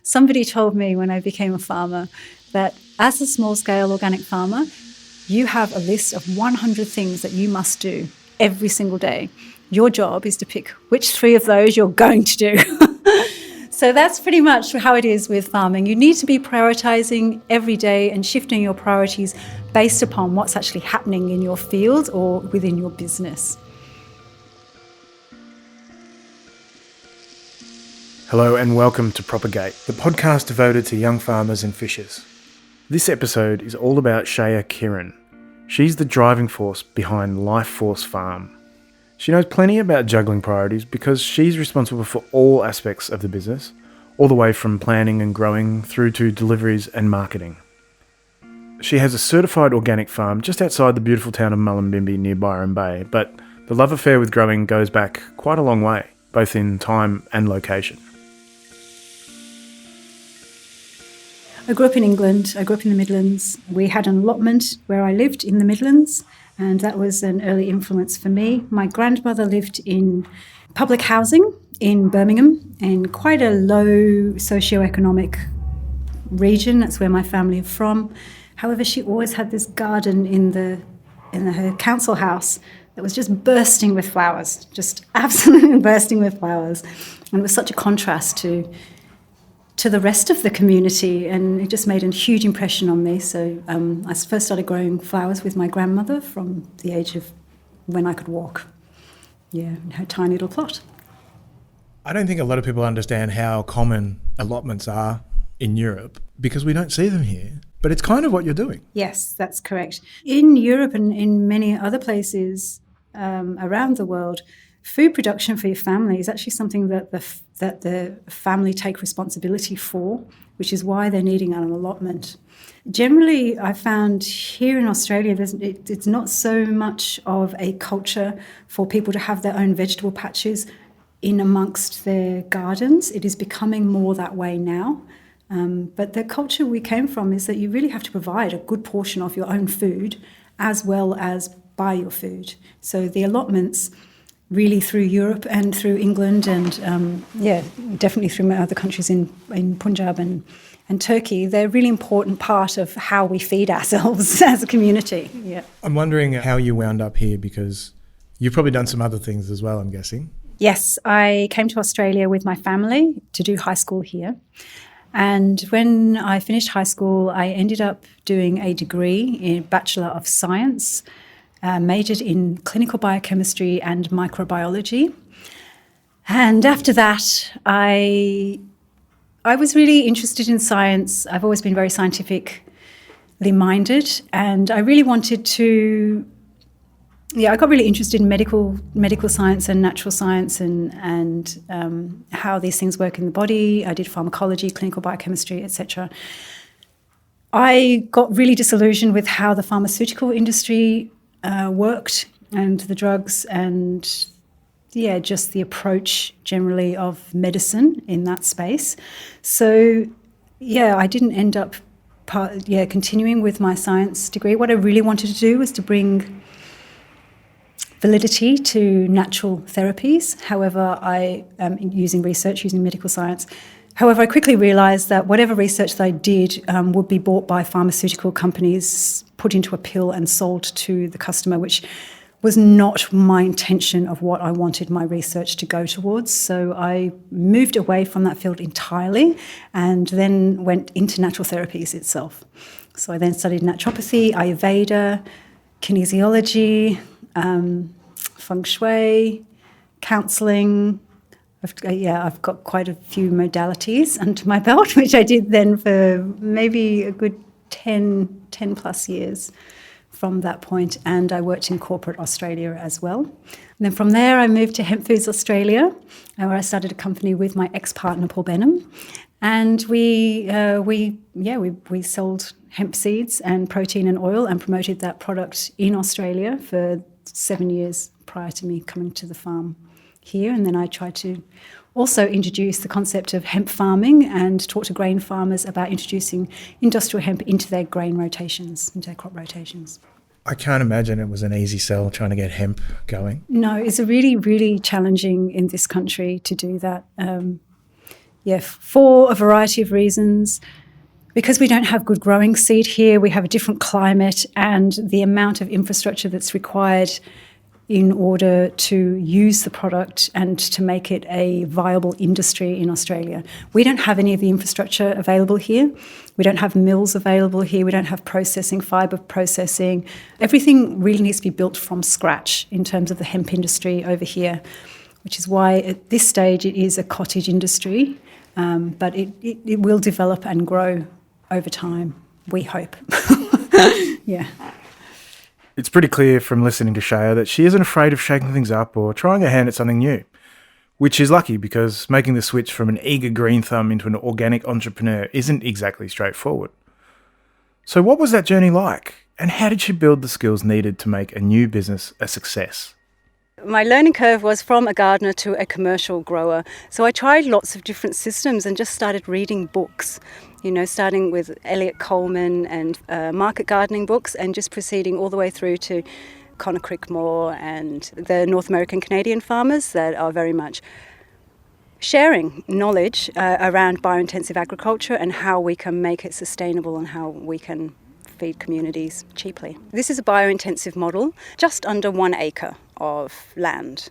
somebody told me when I became a farmer that as a small-scale organic farmer, you have a list of 100 things that you must do every single day. Your job is to pick which 3 of those you're going to do. So that's pretty much how it is with farming. You need to be prioritizing every day and shifting your priorities based upon what's actually happening in your field or within your business. Hello and welcome to Propagate, the podcast devoted to young farmers and fishers. This episode is all about Sheia Kironn. She's the driving force behind Lifeforce Farm. She knows plenty about juggling priorities because she's responsible for all aspects of the business, all the way from planning and growing through to deliveries and marketing. She has a certified organic farm just outside the beautiful town of Mullumbimby near Byron Bay, but the love affair with growing goes back quite a long way, both in time and location. I grew up in England. I grew up in the Midlands. We had an allotment where I lived in the Midlands, and that was an early influence for me. My grandmother lived in public housing in Birmingham, in quite a low socioeconomic region. That's where my family are from. However, she always had this garden in her council house that was just bursting with flowers, just absolutely bursting with flowers. And it was such a contrast to the rest of the community, and it just made a huge impression on me. So I first started growing flowers with my grandmother from the age of when I could walk. Yeah, in her tiny little plot. I don't think a lot of people understand how common allotments are in Europe because we don't see them here. But it's kind of what you're doing. Yes, that's correct. In Europe and in many other places around the world, food production for your family is actually something that the family take responsibility for, which is why they're needing an allotment. Generally, I found here in Australia, it's not so much of a culture for people to have their own vegetable patches in amongst their gardens. It is becoming more that way now. But the culture we came from is that you really have to provide a good portion of your own food as well as buy your food. So the allotments really through Europe and through England and, definitely through other countries in Punjab and Turkey, they're a really important part of how we feed ourselves as a community. Yeah. I'm wondering how you wound up here because you've probably done some other things as well, I'm guessing. Yes, I came to Australia with my family to do high school here. And when I finished high school, I ended up doing a degree in Bachelor of Science, majored in clinical biochemistry and microbiology. And after that, I was really interested in science. I've always been very scientifically minded, and I really wanted to. I got really interested in medical science and natural science and how these things work in the body. I did pharmacology, clinical biochemistry, etc. I got really disillusioned with how the pharmaceutical industry worked and the drugs and, just the approach generally of medicine in that space. So, I didn't end up continuing with my science degree. What I really wanted to do was to bring validity to natural therapies. However, I am using medical science. However, I quickly realised that whatever research that I did would be bought by pharmaceutical companies, put into a pill and sold to the customer, which was not my intention of what I wanted my research to go towards. So I moved away from that field entirely and then went into natural therapies itself. So I then studied naturopathy, Ayurveda, kinesiology, feng shui, counselling. I've got quite a few modalities under my belt, which I did then for maybe a good 10 plus years from that point. And I worked in corporate Australia as well. And then from there, I moved to Hemp Foods Australia, where I started a company with my ex-partner, Paul Benham. And we sold hemp seeds and protein and oil and promoted that product in Australia for 7 years prior to me coming to the farm here. And then I tried to also introduce the concept of hemp farming and talk to grain farmers about introducing industrial hemp into their grain rotations, into their crop rotations. I can't imagine it was an easy sell trying to get hemp going. No, it's a really, really challenging in this country to do that. Yeah, for a variety of reasons. Because we don't have good growing seed here, we have a different climate, and the amount of infrastructure that's required in order to use the product and to make it a viable industry in Australia. We don't have any of the infrastructure available here. We don't have mills available here. We don't have processing, fibre processing. Everything really needs to be built from scratch in terms of the hemp industry over here, which is why at this stage it is a cottage industry, but it will develop and grow over time, we hope. Yeah. It's pretty clear from listening to Sheia that she isn't afraid of shaking things up or trying her hand at something new, which is lucky because making the switch from an eager green thumb into an organic entrepreneur isn't exactly straightforward. So what was that journey like, and how did she build the skills needed to make a new business a success? My learning curve was from a gardener to a commercial grower. So I tried lots of different systems and just started reading books, starting with Elliot Coleman and market gardening books, and just proceeding all the way through to Connor Crickmore and the North American Canadian farmers that are very much sharing knowledge around biointensive agriculture and how we can make it sustainable and how we can feed communities cheaply. This is a biointensive model, just under 1 acre of land.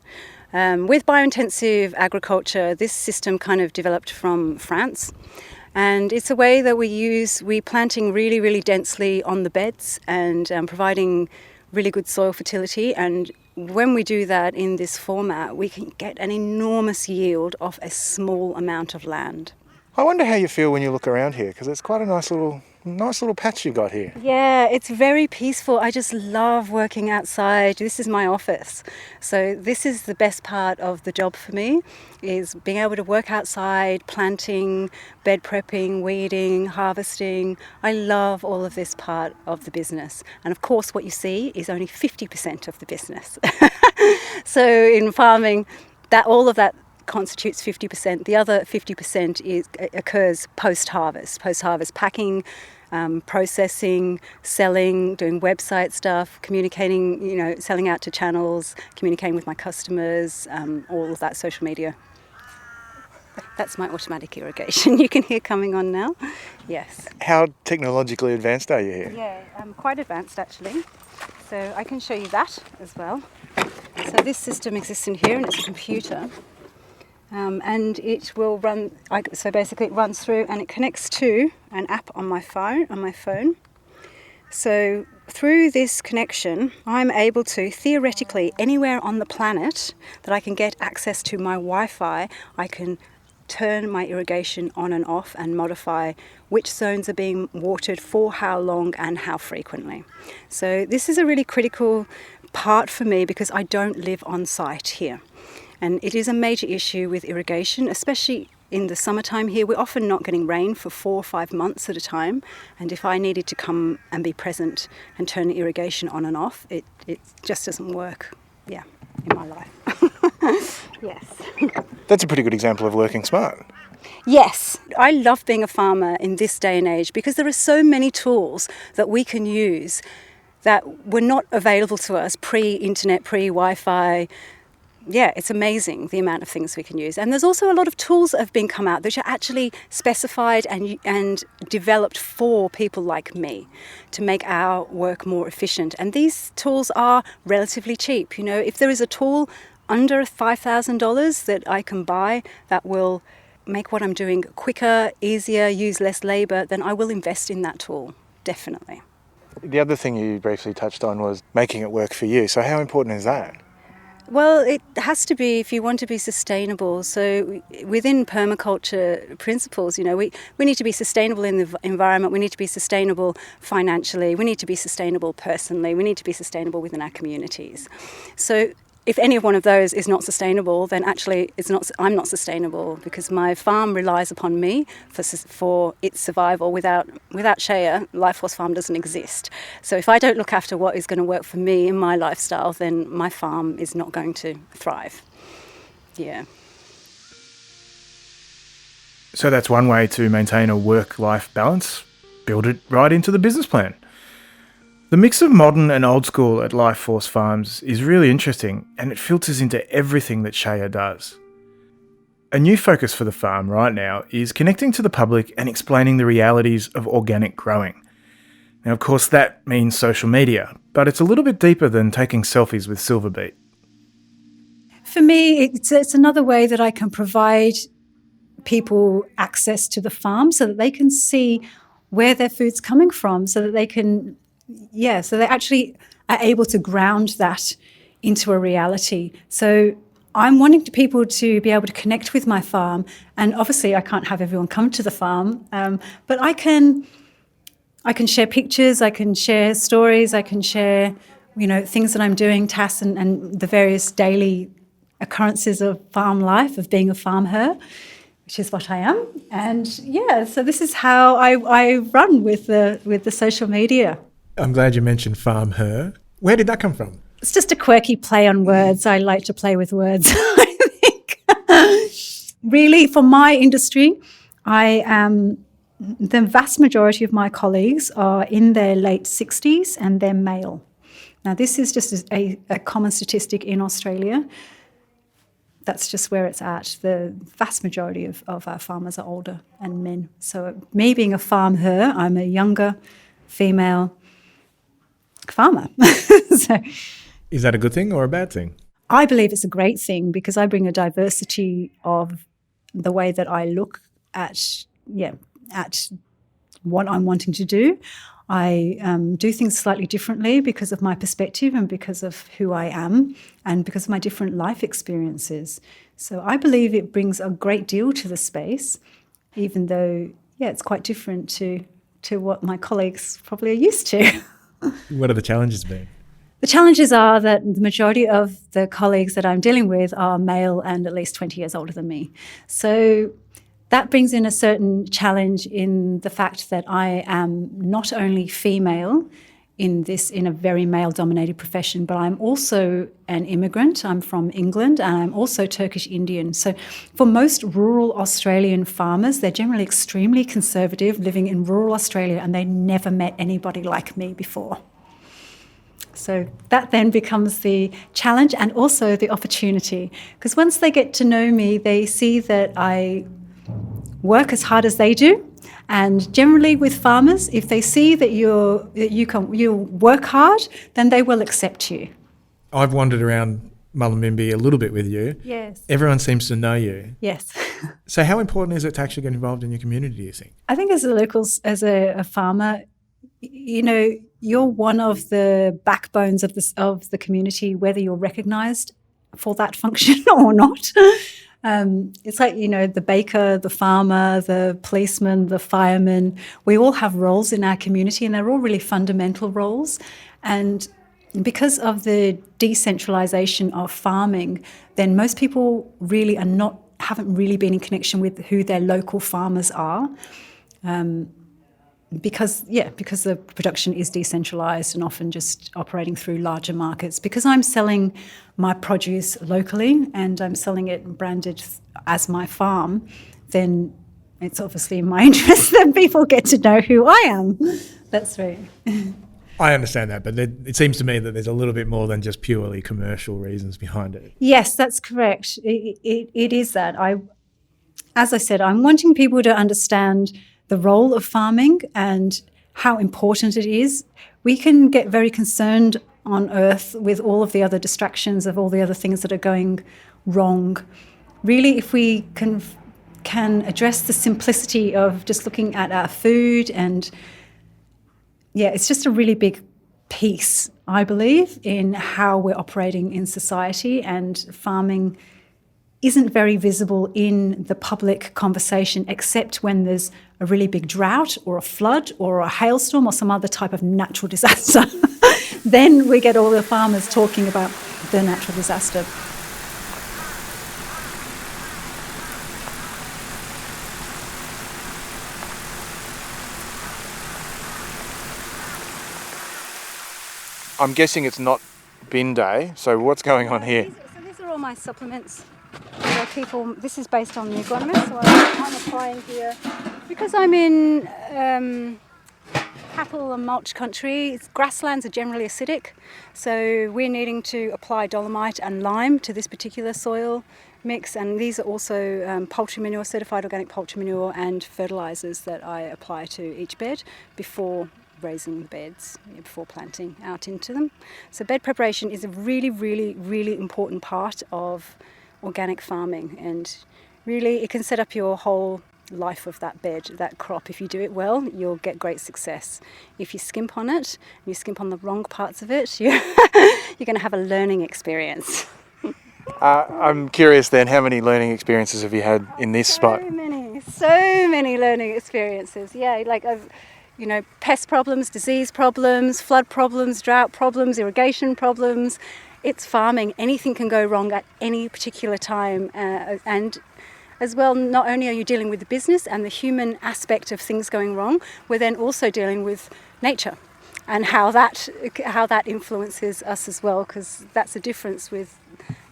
With biointensive agriculture, this system kind of developed from France. And it's a way that we're planting really, really densely on the beds and providing really good soil fertility. And when we do that in this format, we can get an enormous yield off a small amount of land. I wonder how you feel when you look around here, because it's quite a nice little patch you've got here. Yeah, it's very peaceful. I just love working outside. This is my office. So this is the best part of the job for me, is being able to work outside, planting, bed prepping, weeding, harvesting. I love all of this part of the business. And of course, what you see is only 50% of the business. So in farming, all of that constitutes 50%. The other 50% occurs post-harvest packing, processing, selling, doing website stuff, communicating, selling out to channels, communicating with my customers, all of that social media. That's my automatic irrigation you can hear coming on now. Yes. How technologically advanced are you here? Yeah, quite advanced actually. So I can show you that as well. So this system exists in here, and it's a computer. And it will run, so basically it runs through and it connects to an app on my phone. So through this connection, I'm able to, theoretically, anywhere on the planet that I can get access to my Wi-Fi, I can turn my irrigation on and off and modify which zones are being watered for how long and how frequently. So this is a really critical part for me because I don't live on site here. And it is a major issue with irrigation, especially in the summertime here. We're often not getting rain for 4 or 5 months at a time. And if I needed to come and be present and turn the irrigation on and off, it just doesn't work, in my life. Yes. That's a pretty good example of working smart. Yes, I love being a farmer in this day and age because there are so many tools that we can use that were not available to us pre-internet, pre-Wi-Fi. Yeah, it's amazing the amount of things we can use. And there's also a lot of tools that have been come out that are actually specified and developed for people like me to make our work more efficient. And these tools are relatively cheap. If there is a tool under $5,000 that I can buy that will make what I'm doing quicker, easier, use less labour, then I will invest in that tool, definitely. The other thing you briefly touched on was making it work for you. So how important is that? Well, it has to be if you want to be sustainable. So within permaculture principles, we need to be sustainable in the environment, we need to be sustainable financially, we need to be sustainable personally, we need to be sustainable within our communities. So if any one of those is not sustainable, then actually I'm not sustainable because my farm relies upon me for its survival. Without Sheia, Lifeforce Farm doesn't exist. So if I don't look after what is going to work for me in my lifestyle, then my farm is not going to thrive. Yeah. So that's one way to maintain a work-life balance. Build it right into the business plan. The mix of modern and old school at Lifeforce Farms is really interesting, and it filters into everything that Sheia does. A new focus for the farm right now is connecting to the public and explaining the realities of organic growing. Now, of course, that means social media, but it's a little bit deeper than taking selfies with silver beet. For me, it's another way that I can provide people access to the farm so that they can see where their food's coming from, so that they can, so they actually are able to ground that into a reality. So I'm wanting people to be able to connect with my farm, and obviously I can't have everyone come to the farm, but I can share pictures, I can share stories, I can share, things that I'm doing, tasks and the various daily occurrences of farm life, of being a farm her, which is what I am. And so this is how I run with the social media. I'm glad you mentioned farm her. Where did that come from? It's just a quirky play on words. I like to play with words, I think. Really, for my industry, the vast majority of my colleagues are in their late 60s and they're male. Now, this is just a common statistic in Australia. That's just where it's at. The vast majority of our farmers are older and men. So me being a farm her, I'm a younger female farmer. So, is that a good thing or a bad thing? I believe it's a great thing because I bring a diversity of the way that I look at what I'm wanting to do. I do things slightly differently because of my perspective and because of who I am and because of my different life experiences. So I believe it brings a great deal to the space, even though, it's quite different to what my colleagues probably are used to. What are the challenges been? The challenges are that the majority of the colleagues that I'm dealing with are male and at least 20 years older than me. So that brings in a certain challenge in the fact that I am not only female in a very male-dominated profession, but I'm also an immigrant. I'm from England and I'm also Turkish Indian. So for most rural Australian farmers, they're generally extremely conservative, living in rural Australia, and they never met anybody like me before. So that then becomes the challenge and also the opportunity, because once they get to know me, they see that I work as hard as they do. And generally with farmers, if they see that you work hard, then they will accept you. I've wandered around Mullumbimby a little bit with you. Yes. Everyone seems to know you. Yes. So how important is it to actually get involved in your community, do you think? I think as a farmer, you're one of the backbones of the community, whether you're recognised for that function or not. It's like, the baker, the farmer, the policeman, the fireman, we all have roles in our community and they're all really fundamental roles. And because of the decentralisation of farming, then most people really haven't really been in connection with who their local farmers are. Because the production is decentralised and often just operating through larger markets. Because I'm selling my produce locally and I'm selling it branded as my farm, then it's obviously in my interest that people get to know who I am. That's right. I understand that, but it seems to me that there's a little bit more than just purely commercial reasons behind it. Yes, that's correct. It is that. As I said, I'm wanting people to understand the role of farming and how important it is. We can get very concerned on Earth with all of the other distractions of all the other things that are going wrong. Really, if we can address the simplicity of just looking at our food and, it's just a really big piece, I believe, in how we're operating in society, and farming isn't very visible in the public conversation except when there's a really big drought or a flood or a hailstorm or some other type of natural disaster. Then we get all the farmers talking about the natural disaster. I'm guessing it's not bin day, so what's going on here? These are all my supplements. This is based on the agronomist, so I'm applying here. Because I'm in cattle and mulch country, grasslands are generally acidic, so we're needing to apply dolomite and lime to this particular soil mix, and these are also poultry manure, certified organic poultry manure, and fertilisers that I apply to each bed before raising the beds, before planting out into them. So bed preparation is a really, really, really important part of organic farming, and really it can set up your whole life of that bed, that crop. If you do it well, you'll get great success. If you skimp on it, and you skimp on the wrong parts of it, you're going to have a learning experience. I'm curious then, how many learning experiences have you had in this spot? So many learning experiences. Yeah, like pest problems, disease problems, flood problems, drought problems, irrigation problems. It's farming. Anything can go wrong at any particular time, and as well, not only are you dealing with the business and the human aspect of things going wrong, we're then also dealing with nature and how that influences us as well, because that's the difference with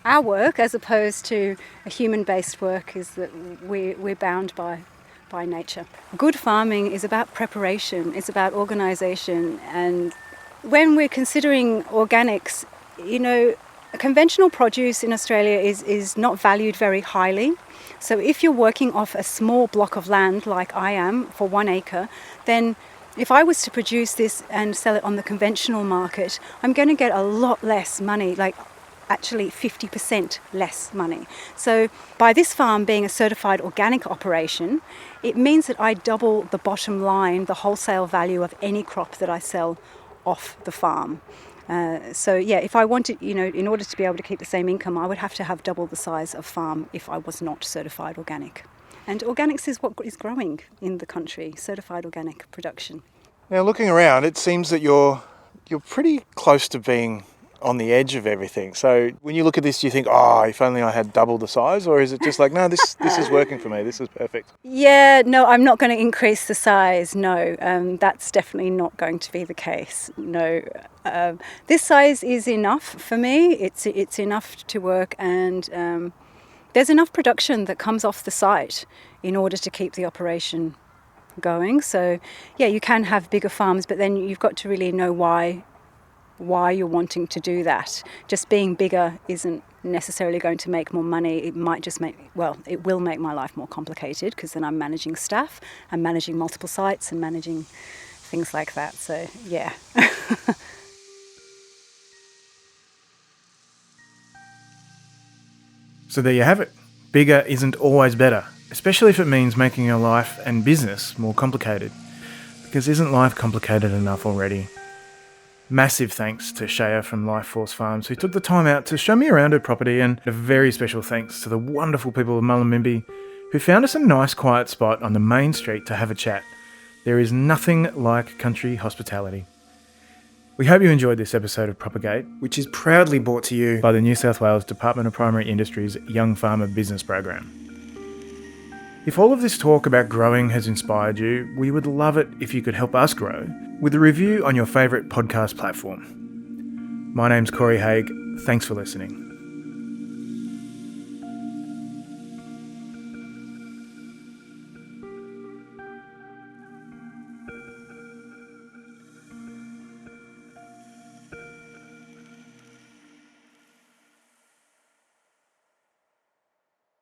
our work as opposed to a human-based work, is that we're bound by nature. Good farming is about preparation, it's about organisation, and when we're considering organics, conventional produce in Australia is not valued very highly. So if you're working off a small block of land like I am for 1 acre, then if I was to produce this and sell it on the conventional market, I'm going to get a lot less money, like actually 50% less money. So by this farm being a certified organic operation, it means that I double the bottom line, the wholesale value of any crop that I sell off the farm. If I wanted, in order to be able to keep the same income, I would have to have double the size of farm if I was not certified organic. And organics is what is growing in the country, certified organic production. Now, looking around, it seems that you're pretty close to being on the edge of everything. So when you look at this, do you think, if only I had double the size? Or is it just like, no, this is working for me, this is perfect? Yeah, no, I'm not going to increase the size, no. That's definitely not going to be the case, no. This size is enough for me, it's enough to work, and there's enough production that comes off the site in order to keep the operation going. So yeah, you can have bigger farms, but then you've got to really know why you're wanting to do that. Just being bigger isn't necessarily going to make more money. It might just it will make my life more complicated, because then I'm managing staff, I'm managing multiple sites and managing things like that. So yeah. So there you have it. Bigger isn't always better, especially if it means making your life and business more complicated. Because isn't life complicated enough already? Massive thanks to Sheia from Lifeforce Farms, who took the time out to show me around her property, and a very special thanks to the wonderful people of Mullumbimby, who found us a nice quiet spot on the main street to have a chat. There is nothing like country hospitality. We hope you enjoyed this episode of Propagate, which is proudly brought to you by the New South Wales Department of Primary Industries Young Farmer Business Program. If all of this talk about growing has inspired you, we would love it if you could help us grow with a review on your favourite podcast platform. My name's Corey Haig. Thanks for listening.